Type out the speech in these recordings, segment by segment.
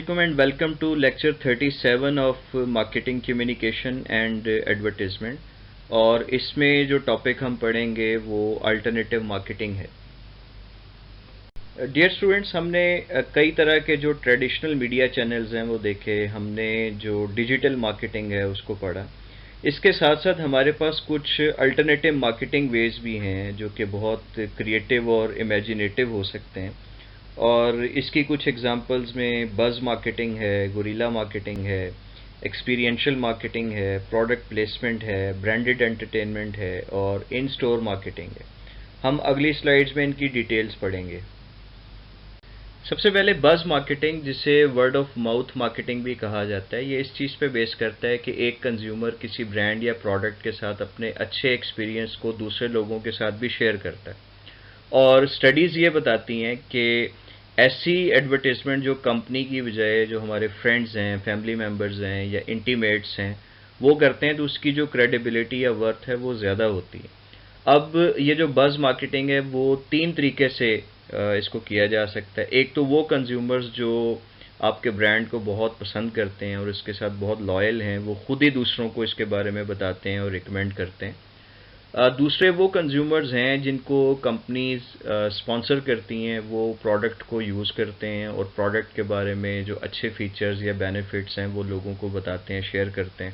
Assalamualaikum and welcome to lecture 37 of marketing communication and advertisement। और इसमें जो topic हम पढ़ेंगे वो अल्टरनेटिव मार्केटिंग है। डियर स्टूडेंट्स, हमने कई तरह के जो ट्रेडिशनल मीडिया चैनल्स हैं वो देखे, हमने जो डिजिटल मार्केटिंग है उसको पढ़ा। इसके साथ साथ हमारे पास कुछ अल्टरनेटिव मार्केटिंग वेज भी हैं जो कि बहुत क्रिएटिव और इमेजिनेटिव हो सकते हैं। और इसकी कुछ एग्जांपल्स में बज़ मार्केटिंग है, गुरिल्ला मार्केटिंग है, एक्सपीरियंशियल मार्केटिंग है, प्रोडक्ट प्लेसमेंट है, ब्रांडेड एंटरटेनमेंट है और इन स्टोर मार्केटिंग है। हम अगली स्लाइड्स में इनकी डिटेल्स पढ़ेंगे। सबसे पहले बज़ मार्केटिंग, जिसे वर्ड ऑफ माउथ मार्केटिंग भी कहा जाता है, ये इस चीज़ पे बेस करता है कि एक कंज्यूमर किसी ब्रांड या प्रोडक्ट के साथ अपने अच्छे एक्सपीरियंस को दूसरे लोगों के साथ भी शेयर करता है। और स्टडीज़ ये बताती हैं कि ऐसी एडवर्टीज़मेंट जो कंपनी की बजाय जो हमारे फ्रेंड्स हैं, फैमिली मेम्बर्स हैं या इंटीमेट्स हैं वो करते हैं, तो उसकी जो क्रेडिबिलिटी या वर्थ है वो ज़्यादा होती है। अब ये जो बज़ मार्केटिंग है वो तीन तरीके से इसको किया जा सकता है। एक तो वो कंज्यूमर्स जो आपके ब्रांड को बहुत पसंद करते हैं और इसके साथ बहुत लॉयल हैं, वो खुद ही दूसरों को इसके बारे में बताते हैं और रिकमेंड करते हैं। दूसरे वो कंज्यूमर्स हैं जिनको कंपनीज स्पॉन्सर करती हैं, वो प्रोडक्ट को यूज़ करते हैं और प्रोडक्ट के बारे में जो अच्छे फीचर्स या बेनिफिट्स हैं वो लोगों को बताते हैं, शेयर करते हैं।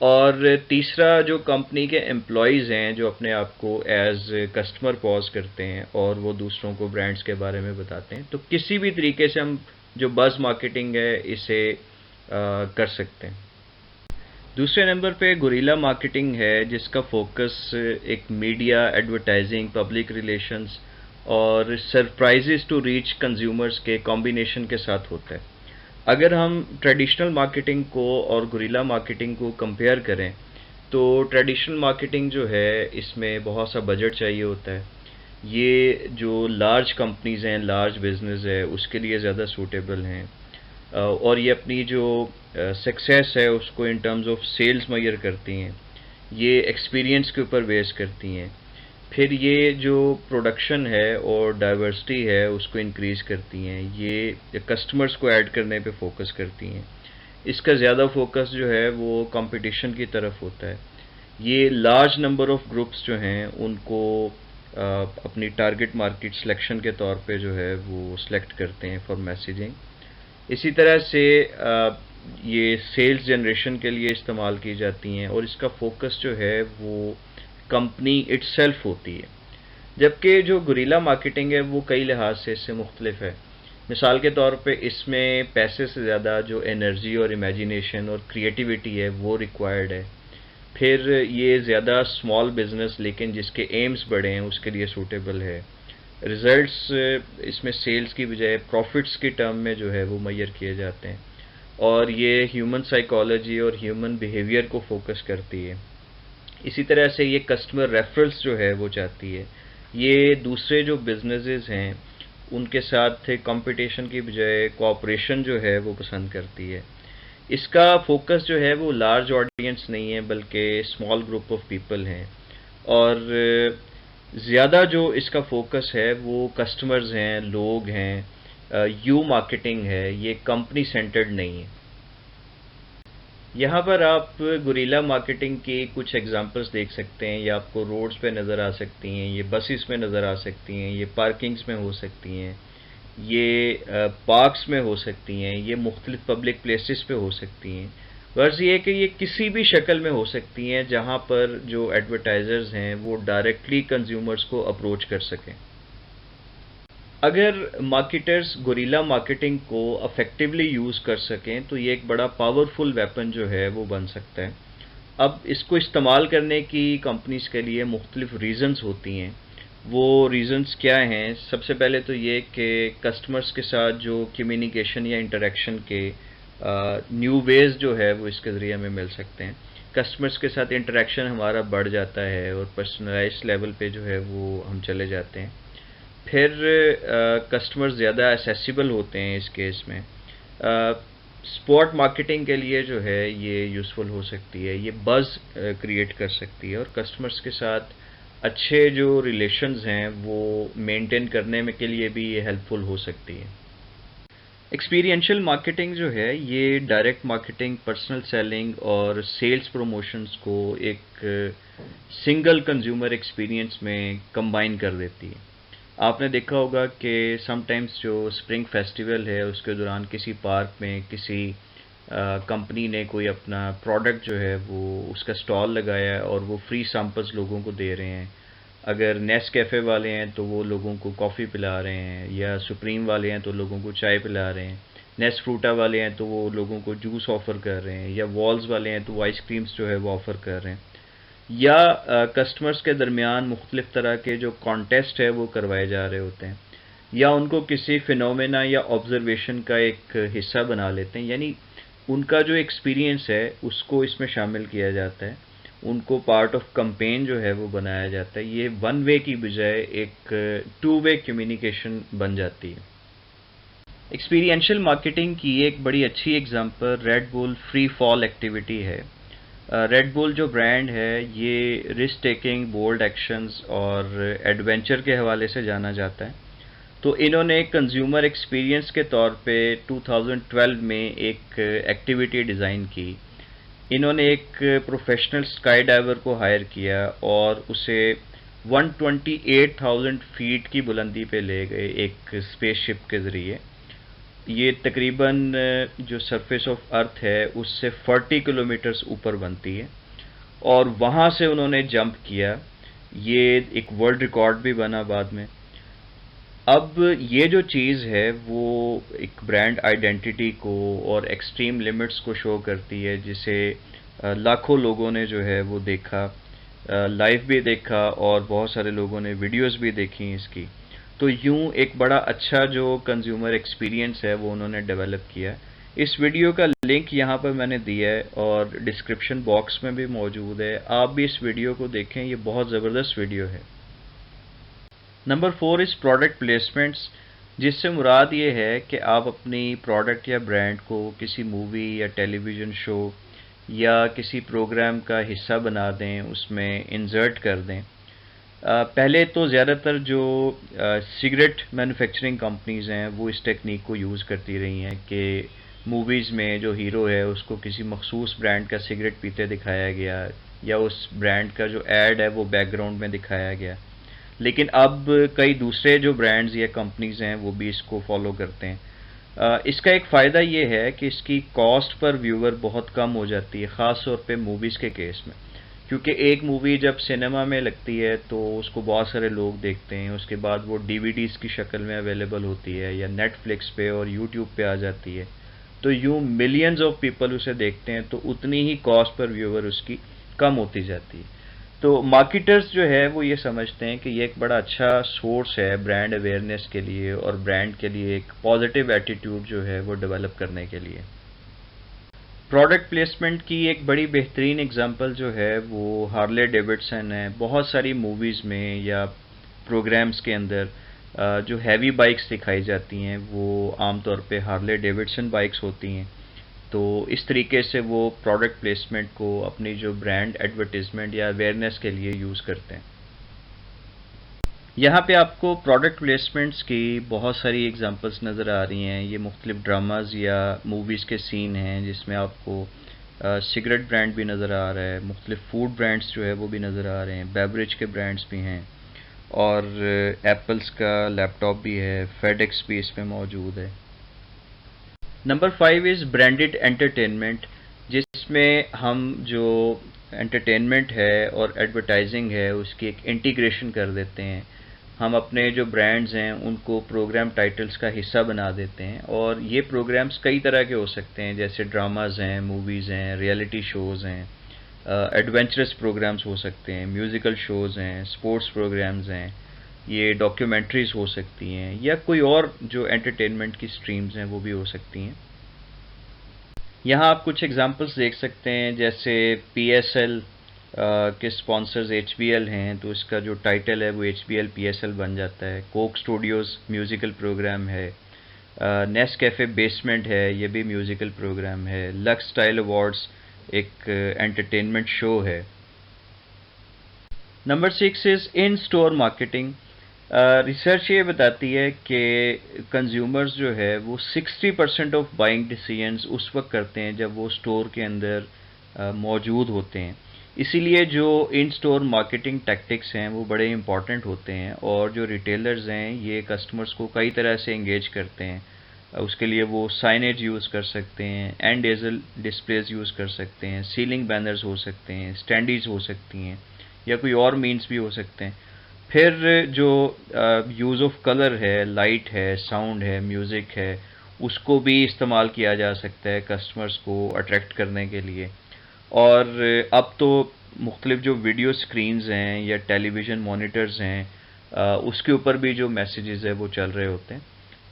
और तीसरा जो कंपनी के एम्प्लॉयज़ हैं जो अपने आप को एज कस्टमर पॉज करते हैं और वो दूसरों को ब्रांड्स के बारे में बताते हैं। तो किसी भी तरीके से हम जो बज़ मार्केटिंग है इसे कर सकते हैं। दूसरे नंबर पे गुरिल्ला मार्केटिंग है, जिसका फोकस एक मीडिया, एडवर्टाइजिंग, पब्लिक रिलेशंस और सरप्राइजेस टू रीच कंज्यूमर्स के कॉम्बिनेशन के साथ होता है। अगर हम ट्रेडिशनल मार्केटिंग को और गुरिल्ला मार्केटिंग को कंपेयर करें तो ट्रेडिशनल मार्केटिंग जो है इसमें बहुत सा बजट चाहिए होता है। ये जो लार्ज कंपनीज़ हैं, लार्ज बिजनेस है, उसके लिए ज़्यादा सूटेबल हैं। और ये अपनी जो सक्सेस है उसको in terms of sales measure करती हैं। ये एक्सपीरियंस के ऊपर बेस करती हैं। फिर ये जो प्रोडक्शन है और डाइवर्सिटी है उसको इंक्रीज़ करती हैं। ये कस्टमर्स को ऐड करने पे फोकस करती हैं। इसका ज़्यादा फोकस जो है वो कंपटीशन की तरफ होता है। ये लार्ज नंबर ऑफ ग्रुप्स जो हैं उनको अपनी टारगेट मार्केट सिलेक्शन के तौर पे जो है वो सिलेक्ट करते हैं फॉर मैसेजिंग। इसी तरह से ये सेल्स जनरेशन के लिए इस्तेमाल की जाती हैं और इसका फोकस जो है वो कंपनी इटसेल्फ होती है। जबकि जो गुरिल्ला मार्केटिंग है वो कई लिहाज से इससे मुख्तलिफ है। मिसाल के तौर पे इसमें पैसे से ज़्यादा जो एनर्जी और इमेजिनेशन और क्रिएटिविटी है वो रिक्वायर्ड है। फिर ये ज़्यादा स्मॉल बिजनेस लेकिन जिसके एम्स बड़े हैं उसके लिए सूटेबल है। रिजल्ट्स इसमें सेल्स की बजाय प्रॉफिट्स की टर्म में जो है वो मेजर किए जाते हैं। और ये ह्यूमन साइकोलॉजी और ह्यूमन बिहेवियर को फोकस करती है। इसी तरह से ये कस्टमर रेफरल्स जो है वो चाहती है। ये दूसरे जो बिजनेसेस हैं उनके साथ कंपटीशन की बजाय कोऑपरेशन जो है वो पसंद करती है। इसका फोकस जो है वो लार्ज ऑडियंस नहीं है बल्कि स्मॉल ग्रुप ऑफ पीपल हैं। और ज़्यादा जो इसका फोकस है वो कस्टमर्स हैं, लोग हैं। यू मार्केटिंग है, ये कंपनी सेंटर्ड नहीं है। यहाँ पर आप गुरिल्ला मार्केटिंग की कुछ एग्जांपल्स देख सकते हैं। ये आपको रोड्स पे नज़र आ सकती हैं, ये बसेस में नज़र आ सकती हैं, ये पार्किंग्स में हो सकती हैं, ये पार्क्स में हो सकती हैं, ये मुख्तलिफ पब्लिक प्लेसेस पे हो सकती हैं। गर्ज ये है कि ये किसी भी शक्ल में हो सकती हैं जहाँ पर जो एडवर्टाइज़र्स हैं वो डायरेक्टली कंज्यूमर्स को अप्रोच कर सकें। अगर मार्केटर्स गुरिल्ला मार्केटिंग को अफेक्टिवली यूज़ कर सकें तो ये एक बड़ा पावरफुल वेपन जो है वो बन सकता है। अब इसको इस्तेमाल करने की कंपनीज़ के लिए मुख्तलिफ रीज़न्स होती हैं। वो रीज़न्स क्या हैं? सबसे पहले तो ये कि कस्टमर्स के साथ जो कम्युनिकेशन या इंटरेक्शन के न्यू वेज जो है वो इसके ज़रिए हमें मिल सकते हैं। कस्टमर्स के साथ इंटरेक्शन हमारा बढ़ जाता है और पर्सनलाइज्ड लेवल पे जो है वो हम चले जाते हैं। फिर कस्टमर्स ज़्यादा एक्सेसिबल होते हैं इस केस में। स्पॉट मार्केटिंग के लिए जो है ये यूज़फुल हो सकती है। ये बज़ क्रिएट कर सकती है और कस्टमर्स के साथ अच्छे जो रिलेशंस हैं वो मेंटेन करने में के लिए भी ये हेल्पफुल हो सकती है। एक्सपीरियंशियल मार्केटिंग जो है ये डायरेक्ट मार्केटिंग, पर्सनल सेलिंग और सेल्स प्रमोशंस को एक सिंगल कंज्यूमर एक्सपीरियंस में कंबाइन कर देती है। आपने देखा होगा कि समटाइम्स जो स्प्रिंग फेस्टिवल है उसके दौरान किसी पार्क में किसी कंपनी ने कोई अपना प्रोडक्ट जो है वो उसका स्टॉल लगाया है और वो फ्री सैंपल्स लोगों को दे रहे हैं। अगर नेस कैफ़े वाले हैं तो वो लोगों को कॉफ़ी पिला रहे हैं, या सुप्रीम वाले हैं तो लोगों को चाय पिला रहे हैं, नेस फ्रूटा वाले हैं तो वो लोगों को जूस ऑफ़र कर रहे हैं, या वॉल्स वाले हैं तो वो आइसक्रीम्स जो है वो ऑफ़र कर रहे हैं, या कस्टमर्स के दरमियान मुख्तलिफ तरह के जो कॉन्टेस्ट है वो करवाए जा रहे होते हैं, या उनको किसी फिनोमेना या ऑब्जर्वेशन का एक हिस्सा बना लेते हैं। यानी उनका जो एक्सपीरियंस है उसको इसमें शामिल किया जाता है, उनको पार्ट ऑफ कैंपेन जो है वो बनाया जाता है। ये वन वे की बजाय एक टू वे कम्युनिकेशन बन जाती है। एक्सपीरियंशियल मार्केटिंग की एक बड़ी अच्छी example red bull free fall activity है। रेड बुल जो ब्रांड है ये रिस्क टेकिंग, बोल्ड एक्शंस और एडवेंचर के हवाले से जाना जाता है। तो इन्होंने कंज्यूमर एक्सपीरियंस के तौर पे 2012 में एक एक्टिविटी डिज़ाइन की। इन्होंने एक प्रोफेशनल स्काई डाइवर को हायर किया और उसे 128,000 फीट की बुलंदी पे ले गए एक स्पेसशिप के ज़रिए। ये तकरीबन जो सरफेस ऑफ अर्थ है उससे 40 किलोमीटर्स ऊपर बनती है, और वहाँ से उन्होंने जंप किया। ये एक वर्ल्ड रिकॉर्ड भी बना बाद में। अब ये जो चीज़ है वो एक ब्रांड आइडेंटिटी को और एक्सट्रीम लिमिट्स को शो करती है, जिसे लाखों लोगों ने जो है वो देखा, लाइव भी देखा और बहुत सारे लोगों ने वीडियोस भी देखी इसकी। तो यूं एक बड़ा अच्छा जो कंज्यूमर एक्सपीरियंस है वो उन्होंने डेवलप किया। इस वीडियो का लिंक यहाँ पर मैंने दिया है और डिस्क्रिप्शन बॉक्स में भी मौजूद है, आप भी इस वीडियो को देखें, ये बहुत ज़बरदस्त वीडियो है। नंबर 4 इज़ प्रोडक्ट प्लेसमेंट्स, जिससे मुराद ये है कि आप अपनी प्रोडक्ट या ब्रांड को किसी मूवी या टेलीविज़न शो या किसी प्रोग्राम का हिस्सा बना दें, उसमें इंसर्ट कर दें। पहले तो ज़्यादातर जो सिगरेट मैन्युफैक्चरिंग कंपनीज़ हैं वो इस टेक्निक को यूज़ करती रही हैं कि मूवीज़ में जो हीरो है उसको किसी मखसूस ब्रांड का सिगरेट पीते दिखाया गया, या उस ब्रांड का जो एड है वो बैकग्राउंड में दिखाया गया। लेकिन अब कई दूसरे जो ब्रांड्स या कंपनीज़ हैं वो भी इसको फॉलो करते हैं। इसका एक फ़ायदा ये है कि इसकी कॉस्ट पर व्यूअर बहुत कम हो जाती है, ख़ास तौर पे मूवीज़ के केस में, क्योंकि एक मूवी जब सिनेमा में लगती है तो उसको बहुत सारे लोग देखते हैं, उसके बाद वो डीवीडीज़ की शक्ल में अवेलेबल होती है या नेटफ्लिक्स पे और यूट्यूब पे आ जाती है, तो यूँ मिलियंस ऑफ पीपल उसे देखते हैं, तो उतनी ही कॉस्ट पर व्यूअर उसकी कम होती जाती है। तो मार्केटर्स जो है वो ये समझते हैं कि ये एक बड़ा अच्छा सोर्स है ब्रांड अवेयरनेस के लिए और ब्रांड के लिए एक पॉजिटिव एटीट्यूड जो है वो डेवलप करने के लिए। प्रोडक्ट प्लेसमेंट की एक बड़ी बेहतरीन एग्जांपल जो है वो हार्ले डेविडसन है। बहुत सारी मूवीज़ में या प्रोग्राम्स के अंदर जो हैवी बाइक्स दिखाई जाती हैं वो आमतौर पे हार्ले डेविडसन बाइक्स होती हैं। तो इस तरीके से वो प्रोडक्ट प्लेसमेंट को अपनी जो ब्रांड एडवर्टीजमेंट या अवेयरनेस के लिए यूज़ करते हैं। यहाँ पे आपको प्रोडक्ट प्लेसमेंट्स की बहुत सारी एग्जांपल्स नज़र आ रही हैं। ये मुख्तलिफ ड्रामाज या मूवीज़ के सीन हैं जिसमें आपको सिगरेट ब्रांड भी नज़र आ रहा है, मुख्तलिफ फूड ब्रांड्स जो है वो भी नज़र आ रहे हैं, बेवरेज के ब्रांड्स भी हैं, और एप्पल्स का लैपटॉप भी है, फेडेक्स भी इसमें मौजूद है। नंबर 5 इज़ ब्रांडेड एंटरटेनमेंट, जिसमें हम जो एंटरटेनमेंट है और एडवर्टाइजिंग है उसकी एक इंटीग्रेशन कर देते हैं। हम अपने जो ब्रांड्स हैं उनको प्रोग्राम टाइटल्स का हिस्सा बना देते हैं, और ये प्रोग्राम्स कई तरह के हो सकते हैं, जैसे ड्रामाज हैं, मूवीज़ हैं, रियलिटी शोज़ हैं, एडवेंचरस प्रोग्राम्स हो सकते हैं, म्यूज़िकल शोज़ हैं, स्पोर्ट्स प्रोग्राम्स हैं, ये डॉक्यूमेंट्रीज़ हो सकती हैं, या कोई और जो एंटरटेनमेंट की स्ट्रीम्स हैं वो भी हो सकती हैं। यहाँ आप कुछ एग्जांपल्स देख सकते हैं, जैसे PSL के स्पॉन्सर्स HBL हैं तो इसका जो टाइटल है वो HBL PSL बन जाता है। कोक स्टूडियोज़ म्यूज़िकल प्रोग्राम है, नेस कैफ़े बेसमेंट है, ये भी म्यूज़िकल प्रोग्राम है, लक्स स्टाइल अवार्ड्स एक एंटरटेनमेंट शो है। Number 6 is in store marketing, research ये बताती है कि कंज्यूमर्स जो है वो 60% ऑफ बाइंग डिसीजंस उस वक्त करते हैं जब वो स्टोर के अंदर मौजूद होते हैं। इसीलिए जो इन स्टोर मार्केटिंग टैक्टिक्स हैं वो बड़े इंपॉर्टेंट होते हैं, और जो रिटेलर्स हैं ये कस्टमर्स को कई तरह से एंगेज करते हैं। उसके लिए वो साइनेज यूज़ कर सकते हैं, एंड एजल डिस्प्लेज यूज़ कर सकते हैं, सीलिंग बैनर्स हो सकते हैं, स्टैंडीज हो सकती हैं, या कोई और मीन्स भी हो सकते हैं। फिर जो यूज़ ऑफ कलर है, लाइट है, साउंड है, म्यूज़िक है, उसको भी इस्तेमाल किया जा सकता है कस्टमर्स को अट्रैक्ट करने के लिए। और अब तो मुख्तलिफ जो वीडियो स्क्रीन्स हैं या टेलीविज़न मॉनिटर्स हैं, उसके ऊपर भी जो मैसेजेस है वो चल रहे होते हैं।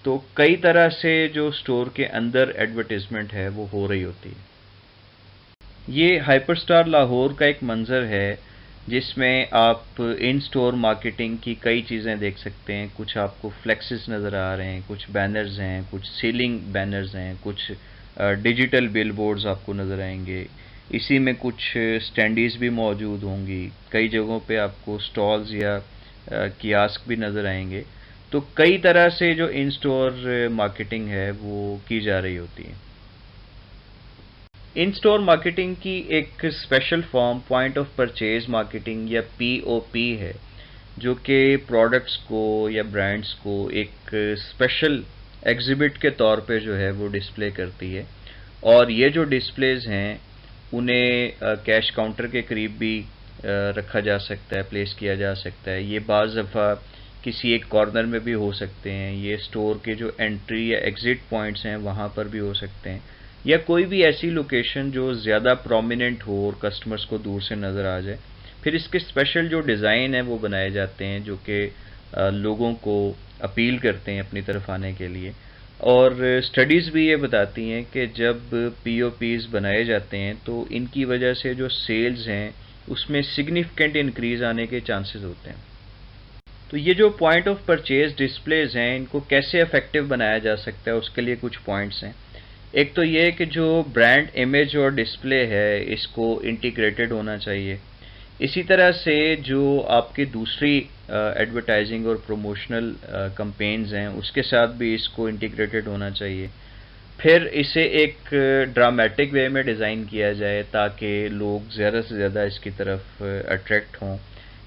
तो कई तरह से जो स्टोर के अंदर एडवर्टीज़मेंट है वो हो रही होती है। ये हाइपरस्टार लाहौर का एक मंज़र है जिसमें आप इन स्टोर मार्केटिंग की कई चीज़ें देख सकते हैं। कुछ आपको फ्लेक्सेस नज़र आ रहे हैं, कुछ बैनर्स हैं, कुछ सीलिंग बैनर्स हैं, कुछ डिजिटल बिलबोर्ड्स आपको नज़र आएंगे। इसी में कुछ स्टैंडीज़ भी मौजूद होंगी। कई जगहों पे आपको स्टॉल्स या कियास्क भी नज़र आएंगे। तो कई तरह से जो इन स्टोर मार्केटिंग है वो की जा रही होती है। इन स्टोर मार्केटिंग की एक special form point of purchase marketing या पीओपी है, जो कि प्रोडक्ट्स को या ब्रांड्स को एक स्पेशल एग्जिबिट के तौर पे जो है वो डिस्प्ले करती है। और ये जो डिस्प्लेज हैं उन्हें कैश काउंटर के करीब भी रखा जा सकता है, प्लेस किया जा सकता है। ये बाज़ दफ़ा किसी एक कॉर्नर में भी हो सकते हैं, ये स्टोर के जो एंट्री या एग्ज़िट पॉइंट्स हैं वहाँ पर भी हो सकते हैं, या कोई भी ऐसी लोकेशन जो ज़्यादा प्रोमिनेंट हो और कस्टमर्स को दूर से नज़र आ जाए। फिर इसके स्पेशल जो डिज़ाइन है वो बनाए जाते हैं जो कि लोगों को अपील करते हैं अपनी तरफ आने के लिए। और स्टडीज़ भी ये बताती हैं कि जब पीओपीज़ बनाए जाते हैं तो इनकी वजह से जो सेल्स हैं उसमें सिग्निफिकेंट इंक्रीज़ आने के चांसेस होते हैं। तो ये जो पॉइंट ऑफ परचेज डिस्प्लेज हैं इनको कैसे इफेक्टिव बनाया जा सकता है, उसके लिए कुछ पॉइंट्स हैं। एक तो ये कि जो ब्रांड इमेज और डिस्प्ले है इसको इंटीग्रेटेड होना चाहिए। इसी तरह से जो आपकी दूसरी एडवर्टाइजिंग और प्रोमोशनल कैंपेन्स हैं उसके साथ भी इसको इंटीग्रेटेड होना चाहिए। फिर इसे एक ड्रामेटिक वे में डिज़ाइन किया जाए ताकि लोग ज़्यादा से ज़्यादा इसकी तरफ अट्रैक्ट हों।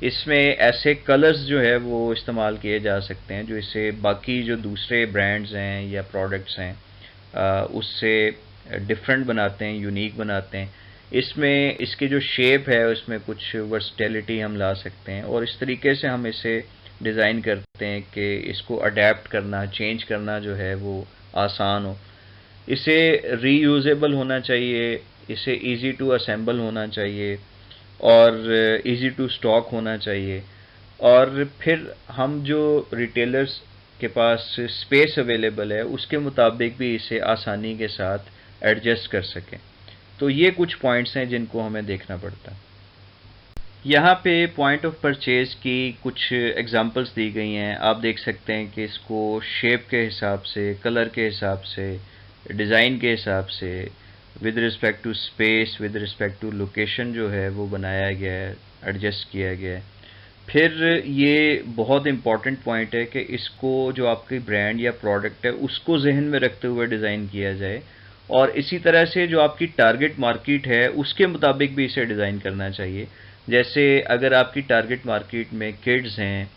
इसमें ऐसे कलर्स जो है वो इस्तेमाल किए जा सकते हैं जो इसे बाकी जो दूसरे ब्रांड्स हैं या प्रोडक्ट्स हैं उससे डिफरेंट बनाते हैं, यूनिक बनाते हैं। इसमें इसकी जो शेप है उसमें कुछ वर्सटैलिटी हम ला सकते हैं, और इस तरीके से हम इसे डिज़ाइन करते हैं कि इसको अडेप्ट करना, चेंज करना जो है वो आसान हो। इसे रीयूजेबल होना चाहिए, इसे इजी टू असेंबल होना चाहिए, और इजी टू स्टॉक होना चाहिए। और फिर हम जो रिटेलर्स के पास स्पेस अवेलेबल है उसके मुताबिक भी इसे आसानी के साथ एडजस्ट कर सकें। तो ये कुछ पॉइंट्स हैं जिनको हमें देखना पड़ता है। यहाँ पे पॉइंट ऑफ परचेज की कुछ एग्जांपल्स दी गई हैं। आप देख सकते हैं कि इसको शेप के हिसाब से, कलर के हिसाब से, डिज़ाइन के हिसाब से, with respect to space, with respect to location जो है वो बनाया गया है, एडजस्ट किया गया है। फिर ये बहुत इम्पॉर्टेंट पॉइंट है कि इसको जो आपकी ब्रांड या प्रोडक्ट है उसको जहन में रखते हुए डिज़ाइन किया जाए, और इसी तरह से जो आपकी टारगेट मार्केट है उसके मुताबिक भी इसे डिज़ाइन करना चाहिए। जैसे अगर आपकी टारगेट मार्केट में किड्स हैं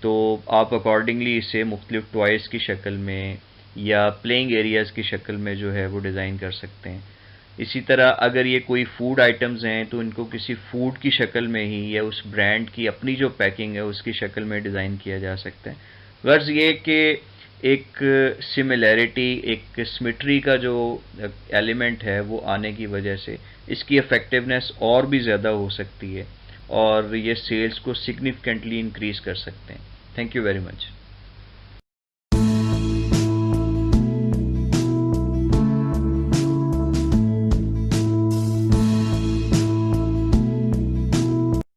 तो आप अकॉर्डिंगली इसे मुख्तलिफ टॉयज़ की शक्ल में या प्लेइंग एरियाज़ की शक्ल में जो है वो डिज़ाइन कर सकते हैं। इसी तरह अगर ये कोई फूड आइटम्स हैं तो इनको किसी फूड की शक्ल में ही या उस ब्रांड की अपनी जो पैकिंग है उसकी शक्ल में डिज़ाइन किया जा सकता है। गर्ज ये कि एक सिमिलैरिटी, एक सिमेट्री का जो एलिमेंट है वो आने की वजह से इसकी इफ़ेक्टिवनेस और भी ज़्यादा हो सकती है, और ये सेल्स को सिग्निफिकेंटली इंक्रीज़ कर सकते हैं। Thank you very much.